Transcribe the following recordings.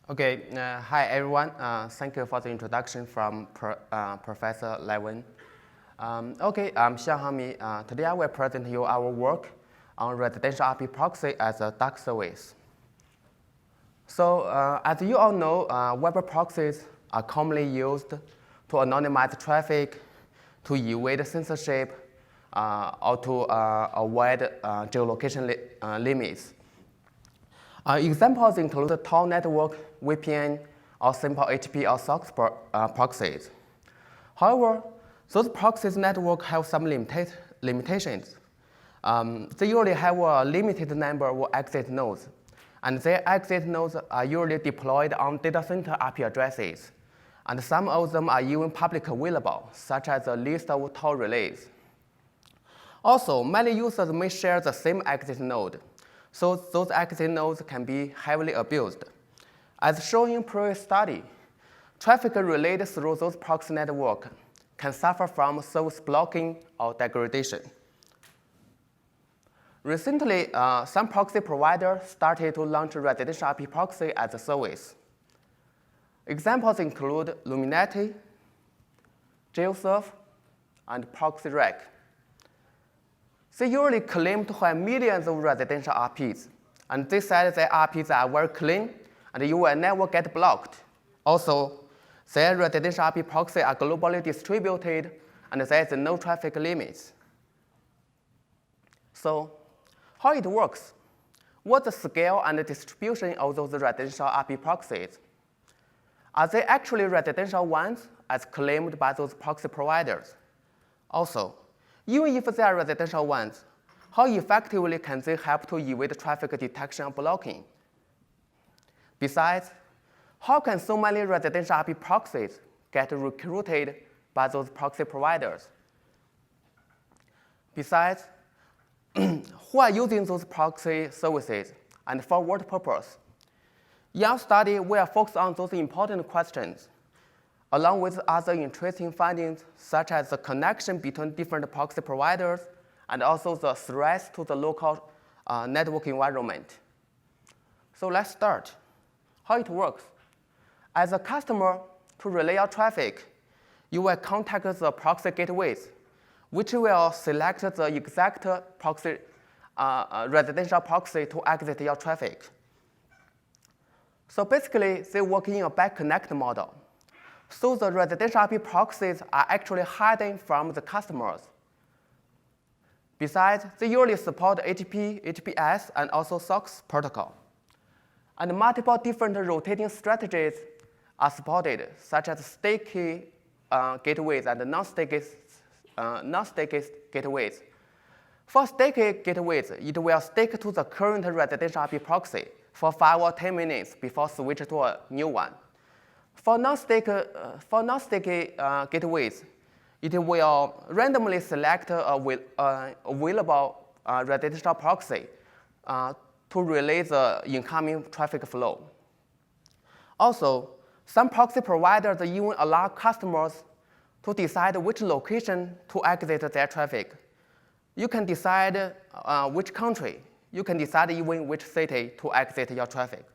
Okay, hi everyone. Thank you for the introduction from Professor Levin. Okay, I'm Xianghang. Today I will present you our work on residential IP proxy as a dark service. So, as you all know, web proxies are commonly used to anonymize traffic, to evade censorship, or to avoid geolocation limits. Examples include Tor network, VPN, or simple HP or SOX proxies. However, those proxies networks have some limitations. They usually have a limited number of exit nodes, and their exit nodes are usually deployed on data center IP addresses, and some of them are even publicly available, such as a list of Tor relays. Also, many users may share the same exit node, so those exit nodes can be heavily abused. As shown in previous study, traffic relayed through those proxy networks can suffer from service blocking or degradation. Recently, some proxy providers started to launch residential IP proxy as a service. Examples include Luminati, JServe, and ProxyRec. They usually claim to have millions of residential IPs, and they said their IPs are very clean, and you will never get blocked. Also, their residential IP proxies are globally distributed, and there is no traffic limits. So, how it works? What's the scale and the distribution of those residential IP proxies? Are they actually residential ones, as claimed by those proxy providers? Also, even if they are residential ones, how effectively can they help to evade traffic detection and blocking? Besides, how can so many residential IP proxies get recruited by those proxy providers? Besides, who are using those proxy services and for what purpose? In our study, we are focused on those important questions, along with other interesting findings, such as the connection between different proxy providers and also the threats to the local network environment. So let's start. How it works. As a customer, to relay your traffic, you will contact the proxy gateways, which will select the exact proxy, residential proxy to exit your traffic. So basically, they work in a back connect model. So the residential IP proxies are actually hidden from the customers. Besides, they usually support HP, HPS, and also SOX protocol. And multiple different rotating strategies are supported, such as sticky gateways and non-sticky gateways. For sticky gateways, it will stick to the current residential IP proxy for 5 or 10 minutes before switch to a new one. For non-sticky gateways, it will randomly select available residential proxy to relay the incoming traffic flow. Also, some proxy providers even allow customers to decide which location to exit their traffic. You can decide which country. You can decide even which city to exit your traffic.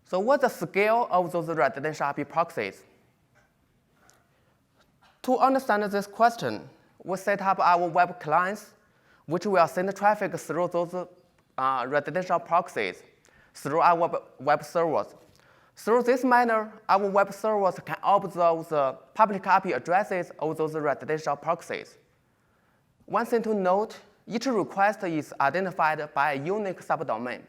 So what's the scale of those residential IP proxies? To understand this question, we set up our web clients, which will send traffic through those residential proxies through our web servers. Through this manner, our web servers can observe the public IP addresses of those residential proxies. One thing to note, each request is identified by a unique subdomain.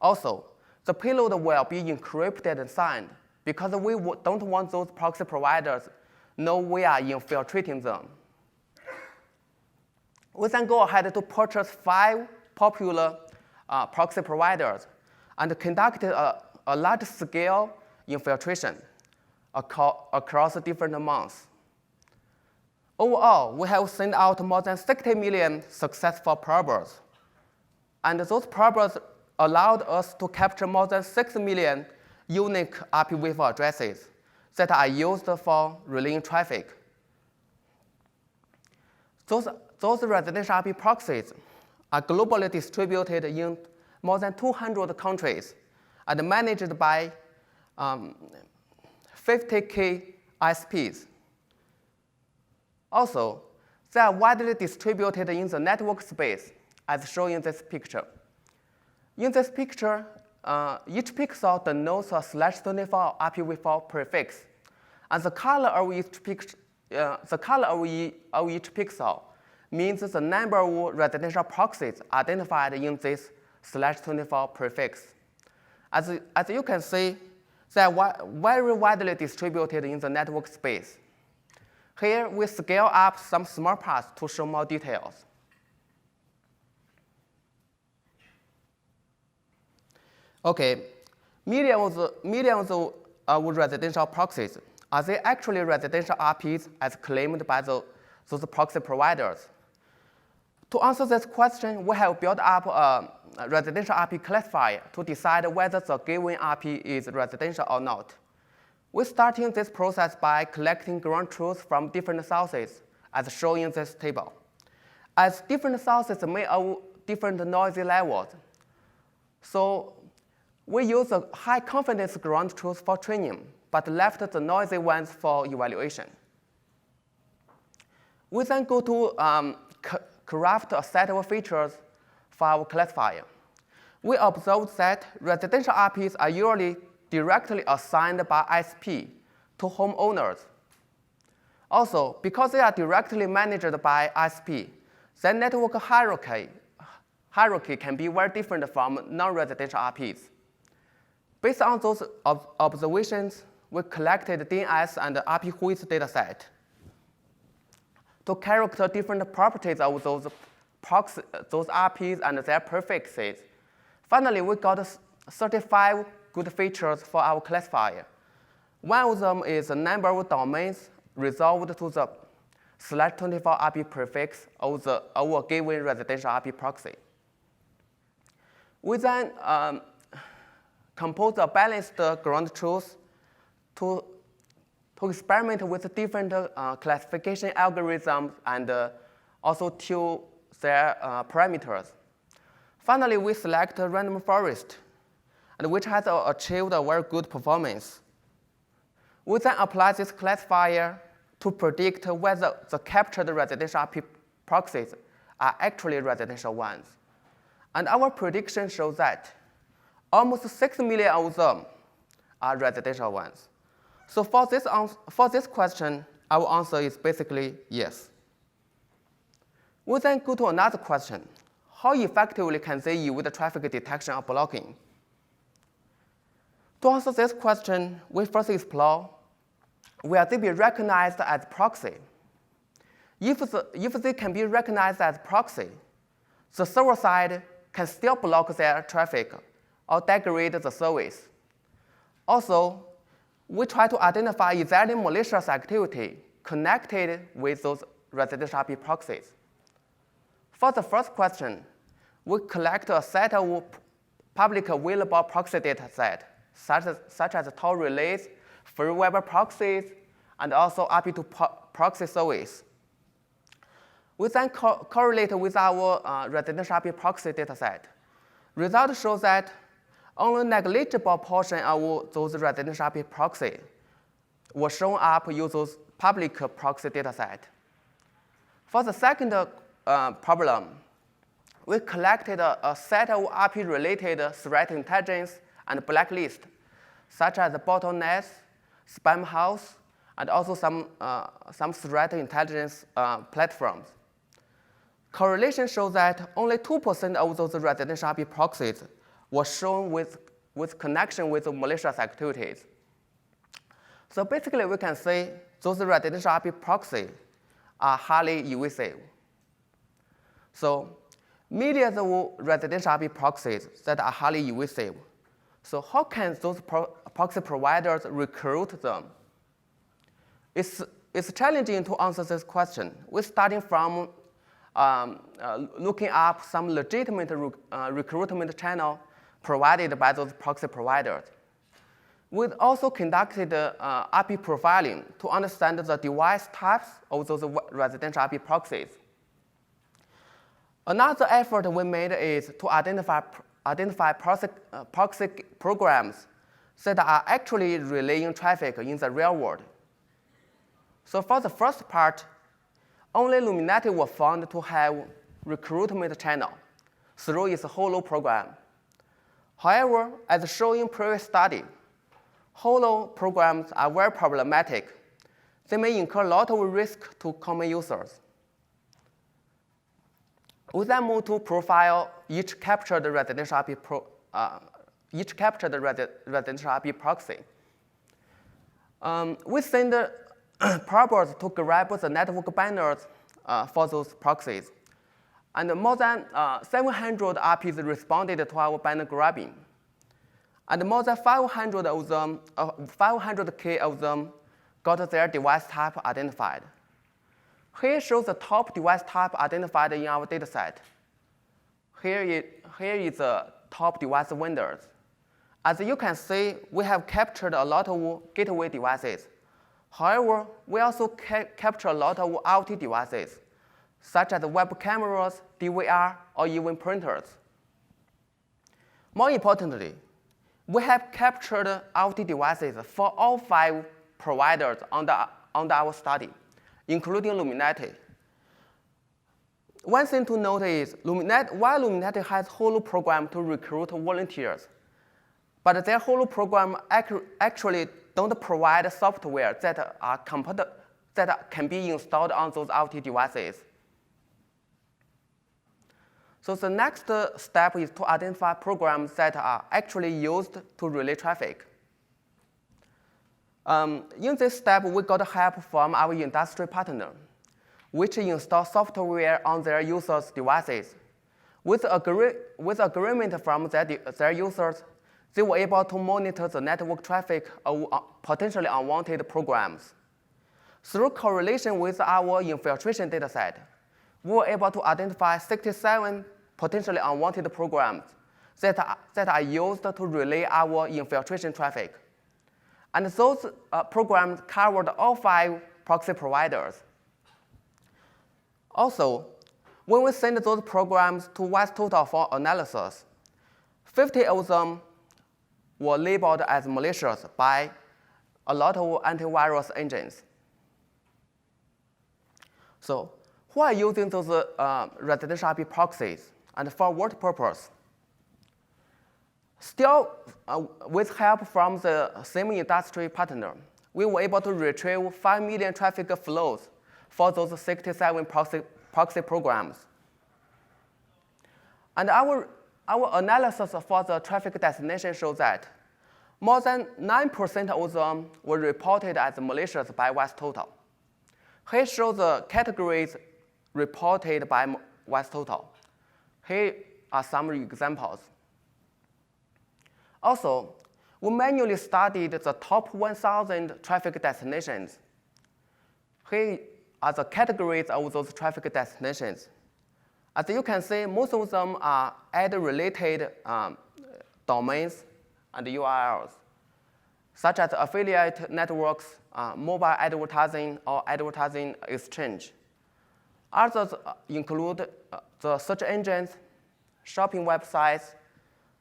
Also, the payload will be encrypted and signed because we don't want those proxy providers know we are infiltrating them. We then go ahead to purchase 5 popular proxy providers and conduct a large-scale infiltration across different months. Overall, we have sent out more than 60 million successful probers, and those probers allowed us to capture more than 6 million unique IPv4 addresses that are used for relaying traffic. Those residential IP proxies are globally distributed in more than 200 countries and managed by 50K ISPs. Also, they are widely distributed in the network space, as shown in this picture. In this picture, each pixel denotes a /24 IPv4 prefix, and the color of each pixel means the number of residential proxies identified in this /24 prefix. As you can see, they are very widely distributed in the network space. Here, we scale up some small parts to show more details. Okay, millions of residential proxies. Are they actually residential IPs as claimed by those proxy providers? To answer this question, we have built up a residential IP classifier to decide whether the given IP is residential or not. We're starting this process by collecting ground truths from different sources, as shown in this table. As different sources may have different noisy levels, so we use a high confidence ground truth for training, but left the noisy ones for evaluation. We then go to craft a set of features for our classifier. We observed that residential IPs are usually directly assigned by ISP to homeowners. Also, because they are directly managed by ISP, their network hierarchy can be very different from non-residential IPs. Based on those observations, we collected DNS and IP whois dataset to characterize different properties of those IPs and their prefixes. Finally, we got 35 good features for our classifier. One of them is the number of domains resolved to the /24 IP prefix of a given residential IP proxy. We then compose a balanced ground truth to experiment with different classification algorithms and also tune their parameters. Finally, we select a random forest, and which has achieved a very good performance. We then apply this classifier to predict whether the captured residential IP proxies are actually residential ones. And our prediction shows that almost 6 million of them are residential ones. So for this question, our answer is basically yes. We then go to another question. How effectively can they use the traffic detection or blocking? To answer this question, we first explore, will they be recognized as proxy? If they can be recognized as proxy, the server side can still block their traffic or degrade the service. Also, we try to identify is there any malicious activity connected with those residential IP proxies. For the first question, we collect a set of public available proxy data set, such as Tor relays, free web proxies, and also IP2Proxy service. We then correlate with our residential IP proxy dataset. Results show that only a negligible portion of those residential IP proxy were shown up in those public proxy dataset. For the second problem, we collected a set of IP-related threat intelligence and blacklist, such as bottlenecks, spam house, and also some threat intelligence platforms. Correlation shows that only 2% of those residential IP proxies were shown with connection with malicious activities. So basically, we can say those residential IP proxies are highly elusive. So millions of residential IP proxies that are highly elusive. So how can those proxy providers recruit them? It's challenging to answer this question. We're starting from looking up some legitimate recruitment channel provided by those proxy providers. We also conducted IP profiling to understand the device types of those residential IP proxies. Another effort we made is to identify identify proxy programs that are actually relaying traffic in the real world. So for the first part, only Luminati was found to have recruitment channel through its Holo program. However, as shown in previous study, Holo programs are very problematic. They may incur a lot of risk to common users. We then move to profile each captured residential IP proxy. We send probers to grab the network banners for those proxies. And more than 700 IPs responded to our banner grabbing. And more than 500K of them got their device type identified. Here shows the top device type identified in our dataset. Here is the top device vendors. As you can see, we have captured a lot of gateway devices. However, we also capture a lot of IoT devices, such as web cameras, DVR, or even printers. More importantly, we have captured IoT devices for all 5 providers under our study, including Luminati. One thing to note is, while Luminati has Holo program to recruit volunteers, but their Holo program actually don't provide software that can be installed on those IoT devices. So the next step is to identify programs that are actually used to relay traffic. In this step, we got help from our industry partner, which install software on their users' devices. With agreement from their users, they were able to monitor the network traffic of potentially unwanted programs. Through correlation with our infiltration dataset, we were able to identify 67 potentially unwanted programs that are used to relay our infiltration traffic. And those programs covered all 5 proxy providers. Also, when we send those programs to ViceTotal for analysis, 50 of them were labeled as malicious by a lot of antivirus engines. So who are using those residential IP proxies, and for what purpose? Still, with help from the same industry partner, we were able to retrieve 5 million traffic flows for those 67 proxy programs. And our analysis for the traffic destination shows that more than 9% of them were reported as malicious by ViceTotal. Here shows the categories reported by ViceTotal. Here are some examples. Also, we manually studied the top 1,000 traffic destinations. Here are the categories of those traffic destinations. As you can see, most of them are ad-related domains and URLs, such as affiliate networks, mobile advertising, or advertising exchange. Others include the search engines, shopping websites,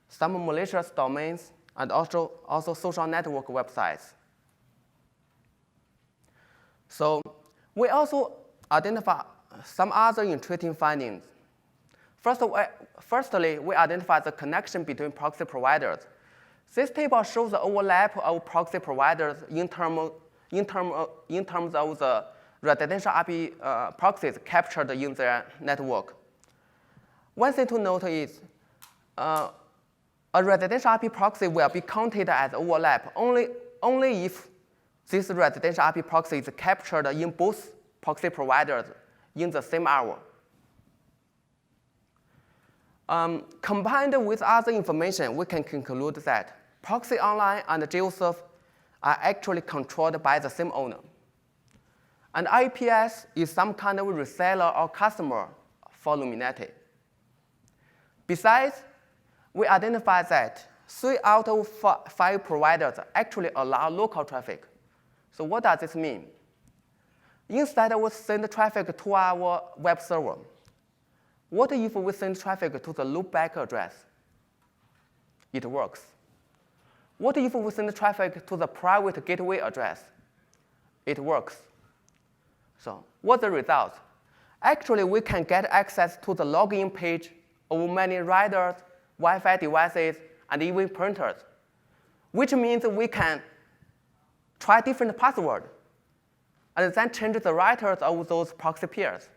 some malicious domains, and also social network websites. So we also identify some other intriguing findings. Firstly, we identify the connection between proxy providers. This table shows the overlap of proxy providers in terms of the residential IP proxies captured in their network. One thing to note is a residential IP proxy will be counted as overlap only if this residential IP proxy is captured in both proxy providers in the same hour. Combined with other information, we can conclude that proxy online and GeoSurf are actually controlled by the same owner. And IPS is some kind of reseller or customer for Luminati. Besides, we identified that 3 out of 5 providers actually allow local traffic. So what does this mean? Instead, we send traffic to our web server. What if we send traffic to the loopback address? It works. What if we send traffic to the private gateway address? It works. So what's the result? Actually, we can get access to the login page of many riders, Wi-Fi devices, and even printers, which means we can try different passwords and then change the writers of those proxy peers.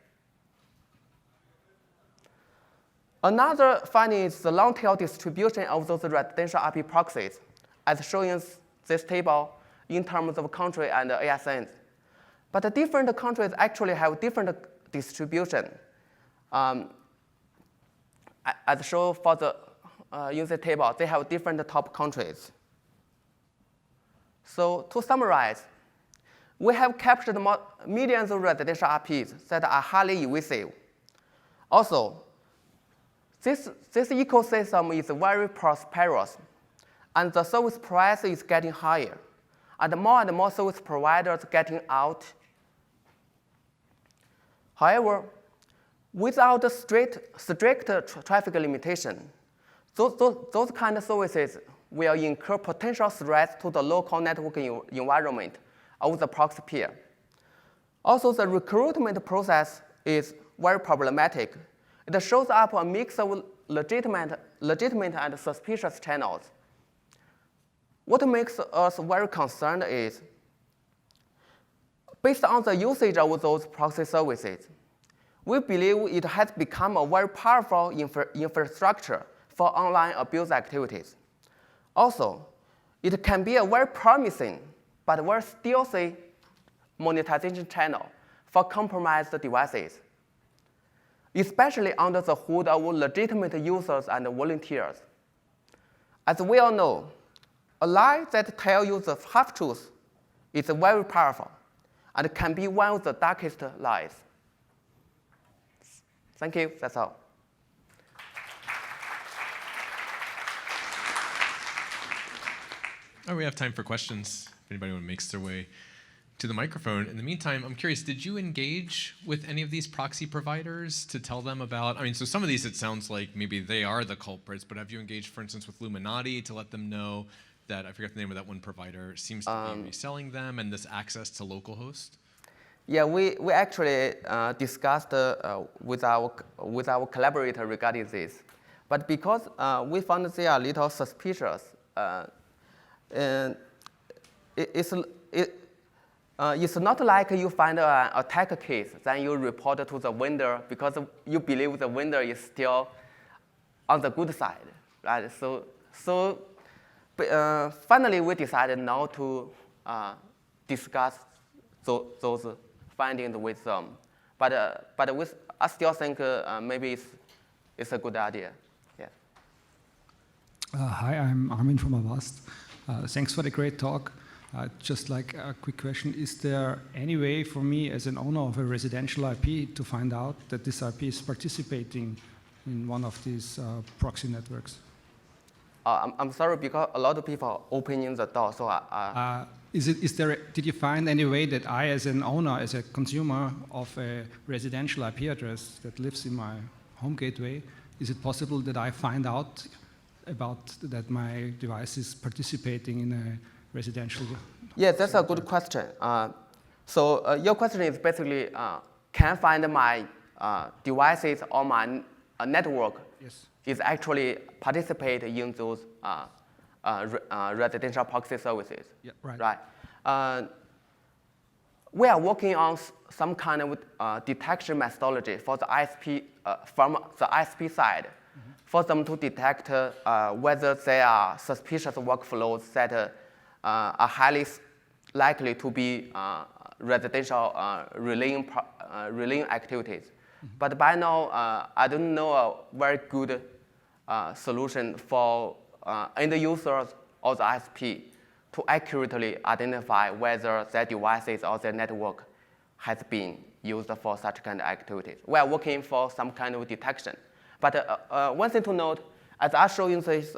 Another finding is the long-tail distribution of those residential IP proxies, as shown in this table in terms of country and ASNs. But the different countries actually have different distribution. As shown for the in the table, they have different top countries. So to summarize, we have captured millions of residential IPs that are highly elusive. Also, this ecosystem is very prosperous, and the service price is getting higher, and more service providers getting out. However, without a strict traffic limitation, those kind of services will incur potential threats to the local network environment of the proxy peer. Also, the recruitment process is very problematic. It shows up a mix of legitimate and suspicious channels. What makes us very concerned is, based on the usage of those proxy services, we believe it has become a very powerful infrastructure for online abuse activities. Also, it can be a very promising but very stealthy monetization channel for compromised devices, especially under the hood of legitimate users and volunteers. As we all know, a lie that tells you the half-truth is very powerful and can be one of the darkest lies. Thank you, that's all. All right, we have time for questions. If anybody makes their way to the microphone. In the meantime, I'm curious, did you engage with any of these proxy providers to tell them about, I mean, so some of these it sounds like maybe they are the culprits, but have you engaged, for instance, with Illuminati to let them know that, I forget the name of that one provider, seems to be reselling them and this access to localhost? Yeah, we actually discussed with our collaborator regarding this. But because we found they are a little suspicious, and it's not like you find an attack case, then you report to the vendor because you believe the vendor is still on the good side, right? So finally, we decided not to discuss those findings with them. But I still think maybe it's a good idea. Yeah. Hi, I'm Armin from Avast. Thanks for the great talk. Just like a quick question, is there any way for me as an owner of a residential IP to find out that this IP is participating in one of these proxy networks? I'm sorry, because a lot of people are opening the door, so did you find any way that I, as an owner, as a consumer of a residential IP address that lives in my home gateway, is it possible that I find out about that my device is participating in a residential? Yeah, that's a good question. So your question is basically, can I find my devices or my network is actually participate in those residential proxy services? Yeah, right. We are working on some kind of detection methodology for the ISP, from the ISP side, for them to detect whether there are suspicious workflows that are highly likely to be residential relaying activities. But by now, I don't know a very good solution for end users or the ISP to accurately identify whether their devices or their network has been used for such kind of activities. We are working for some kind of detection. But one thing to note, as I show in this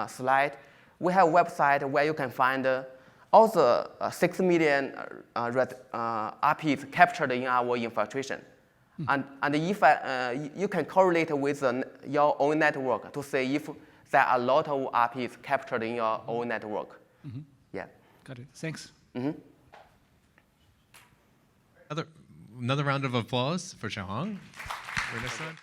slide, we have a website where you can find all the 6 million IPs captured in our infiltration. And if you can correlate with your own network to see if there are a lot of IPs captured in your own network. Yeah. Got it. Thanks. Another round of applause for Xianghang. Very nice one.